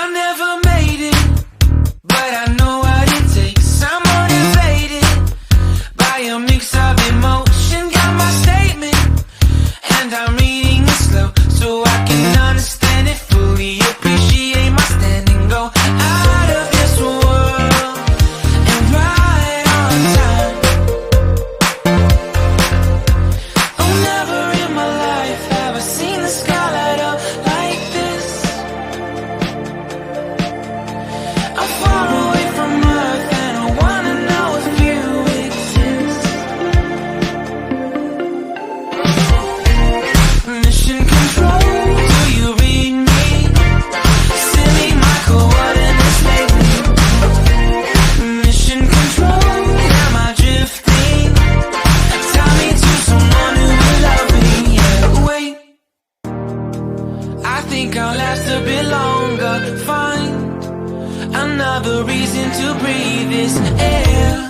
I never made it, but I know what it takes. I'm motivated by a mix of emotion. Got my statement, and I'm reading it slow so I can understand it fully. Appreciate my standing, go out of this world and right on time. Oh, never in my life have I seen the sky light up like this. I'm far away from Earth and I wanna know if you exist. Mission control, do you read me? Send me my coordinates lately. Mission control, am I drifting? Tie me to someone who will love me. Yeah, wait, I think I'll last a bit longer. Find another reason to breathe this air.